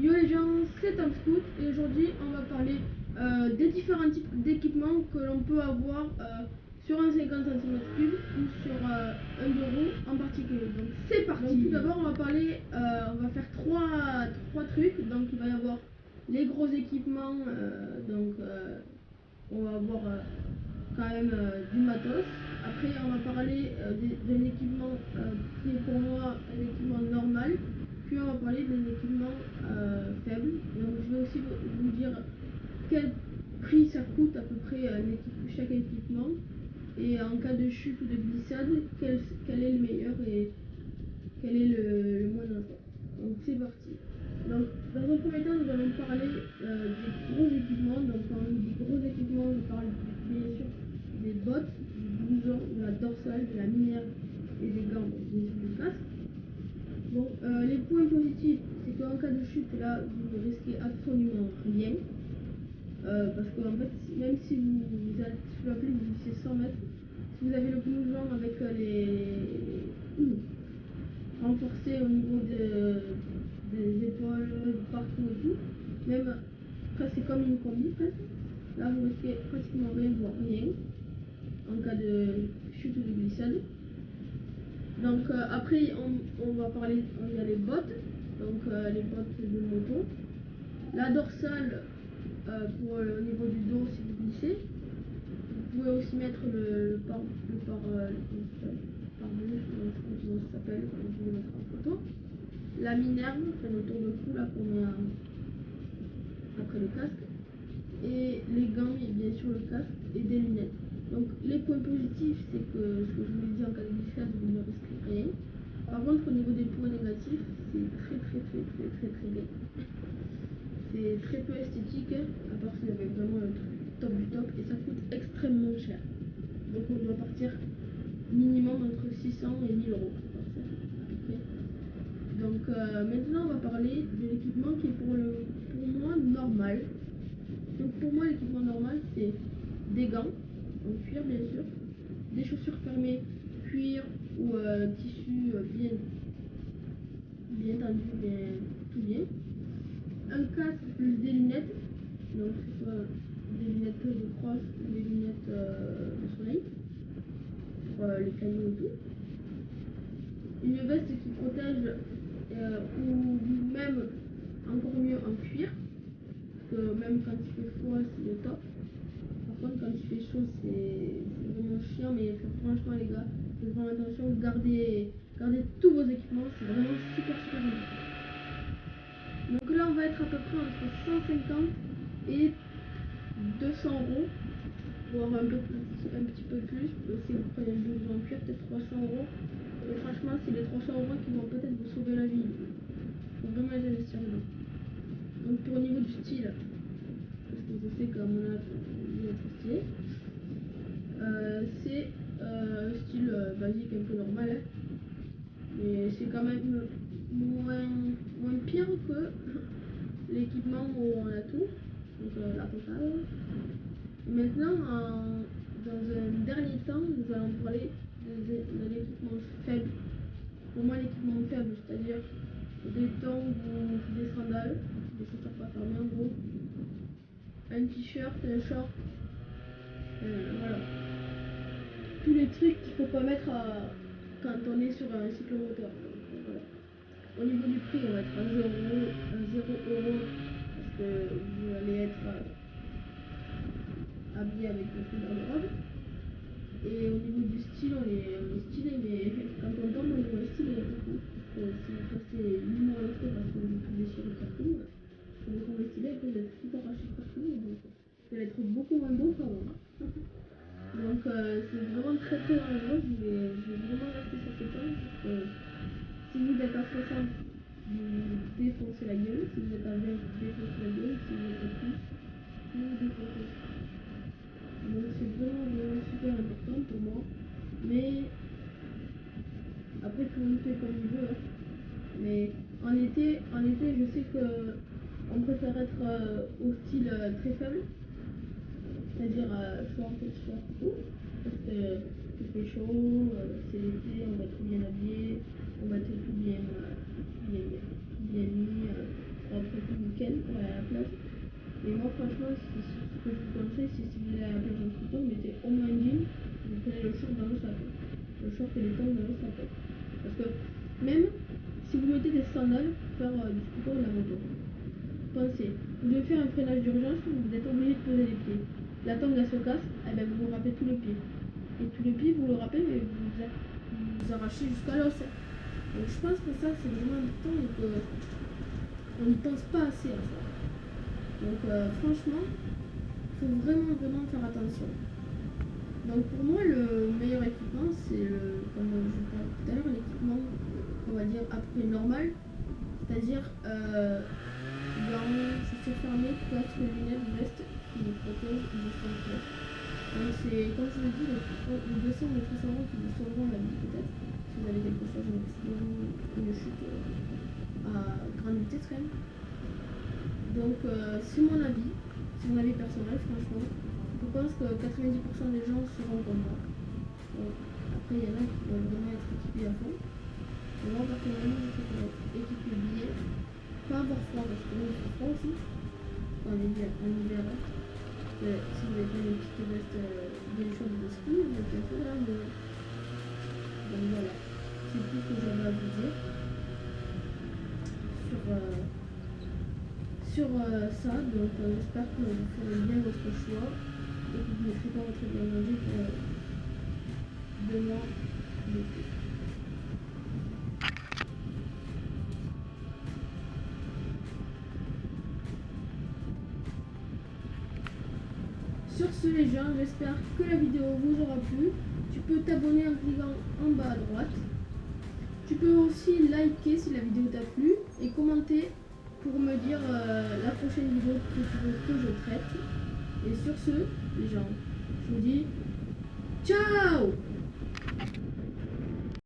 Yo les gens, c'est Tom Scout et aujourd'hui on va parler des différents types d'équipements que l'on peut avoir sur un 50 cm3 ou sur un bureau en particulier. Donc c'est parti. Donc, tout d'abord on va parler, on va faire trois trucs. Donc il va y avoir les gros équipements, on va avoir quand même du matos. Après on va parler d'un équipement qui est pour moi un équipement normal. Puis on va parler des équipements faibles. Donc je vais aussi vous dire quel prix ça coûte à peu près chaque équipement. Et en cas de chute ou de glissade, quel est le meilleur et quel est le moins dangereux. Donc c'est parti. Donc dans un premier temps nous allons parler des gros équipements. Donc quand on dit gros équipements, je parle bien sûr des bottes, du blouson, de la dorsale, de la minière et des gants, donc bien sûr du casque. Bon, les points positifs, c'est qu'en cas de chute, là, vous ne risquez absolument rien. Parce que en fait, même si vous êtes sous la pluie, vous glissez 100 mètres, si vous avez le blouson avec les renforcés au niveau des épaules, de partout et tout, même presque c'est comme une combi presque, là vous risquez pratiquement rien, voire rien, en cas de chute ou de glissade. Donc après on va parler, il y a les bottes, donc les bottes de moto. La dorsale pour au niveau du dos si vous glissez. Vous pouvez aussi mettre le pare-blues, je sais pas comment ça s'appelle, vous pouvez mettre en photo. La minerve, enfin le tour de cou là qu'on met après le casque. Et les gants et bien sûr le casque et des lunettes. Donc les points positifs, c'est que ce que je vous ai dit en cas de glissade, vous ne risquez rien. Par contre au niveau des points négatifs, c'est très laid. C'est très peu esthétique, à part si vous avez vraiment le top du top, et ça coûte extrêmement cher. Donc on doit partir minimum entre 600 et 1000 euros pour ça, à peu près. Donc maintenant on va parler de l'équipement qui est pour moi normal. Donc pour moi l'équipement normal c'est des gants, en cuir bien sûr, des chaussures fermées, cuir ou tissu bien tendu, tout bien. Un casque plus des lunettes, donc que ce soit des lunettes de cross ou des lunettes de soleil pour les cailloux et tout. Une veste qui protège ou même encore mieux en cuir, parce que même quand il fait froid c'est le top. Par contre quand il fait chaud c'est vraiment chiant, mais franchement les gars, faites vraiment attention, gardez tous vos équipements, c'est vraiment super important. Donc là on va être à peu près entre 150 et 200 euros, voire un petit peu plus. Si vous prenez le blouson en cuir, peut-être 300 euros. Et franchement, c'est les 300 euros qui vont peut-être vous sauver la vie. Il faut vraiment les investir dedans. Donc pour au niveau du style, parce que je sais qu'à mon âge, il est trop stylé, c'est un style basique, un peu normal, hein. Mais c'est quand même moins pire que l'équipement où on a tout, donc la totale. Maintenant, dans un dernier temps, nous allons parler de l'équipement faible. Pour moi, l'équipement faible, c'est-à-dire des tongs ou des sandales, des chaussures pas fermées en gros, un t-shirt, un short, voilà. Tous les trucs qu'il faut pas mettre quand on est sur un cyclomoteur. Voilà. Au niveau du prix, on va être à 0 euros parce que vous allez être habillé avec votre garde-robe. Et au niveau du style, on est stylé, mais quand on tombe, on est moins stylé du coup. Si vous passez 8 mois à l'autre parce que vous êtes déchiré partout, vous êtes moins stylé, vous êtes tout arraché partout, donc vous allez être beaucoup moins beau qu'avant. Donc c'est vraiment très dangereux, je vais vraiment rester sur ce point, parce que si vous êtes à 60, vous défoncez la gueule, si vous êtes à 20, vous défoncez la gueule, si vous êtes à plus, vous défoncez. Donc c'est vraiment super important pour moi. Mais après tout le monde fait comme il veut, hein. Mais en été, je sais que on préfère être au style très faible, c'est-à-dire short et t-shirt et tout, parce que il fait chaud, c'est l'été, on va être bien habillé, on va être tout bien mis, propre et tout, franchement, ce que je vous conseille, c'est si vous voulez la plage en scooter, mettez au moins un jean, vous prenez le short dans le sac. Le short et les tongs dans le sac. Parce que même si vous mettez des sandales pour faire du scooter ou de la moto, pensez, vous devez faire un freinage d'urgence, vous êtes obligé de poser les pieds. La tongue elle se casse, eh ben, vous vous râpez tous les pieds. Et tous les pieds, vous le râpez, mais vous arrachez jusqu'à l'os. Donc je pense que ça, c'est vraiment important et que on n'y pense pas assez à ça. Donc franchement, il faut vraiment faire attention. Donc pour moi, le meilleur équipement, c'est comme je vous parlais tout à l'heure, l'équipement, on va dire, à peu près normal. C'est-à-dire gants, chaussures fermées, casque, lunettes, veste qui nous protège du sang. Donc c'est, comme je vous l'ai dit, les 200 ou les 300 euros qui vous sauveront la vie peut-être. Si vous avez quelque chose, un accident, une chute à grande vitesse quand même. Donc c'est mon avis, c'est mon avis personnel franchement. Je pense que 90% des gens seront comme moi. Donc, après il y en a qui veulent vraiment être équipés à fond. Et moi personnellement je sais qu'on va être équipé billet. Pas avoir froid parce que nous il fait froid aussi. En hiver. Si vous avez pas une petite veste bien chaude de ski, vous êtes un peu dans la mouille. Donc voilà, c'est tout ce que j'avais à vous dire sur ça. Donc j'espère que vous ferez bien votre choix et que vous ne mettrez pas votre bien manger pour 2 mois d'été. Sur ce les gens, j'espère que la vidéo vous aura plu. Tu peux t'abonner en cliquant en bas à droite. Tu peux aussi liker si la vidéo t'a plu et commenter pour me dire la prochaine vidéo que tu veux que je traite. Et sur ce, les gens, je vous dis ciao!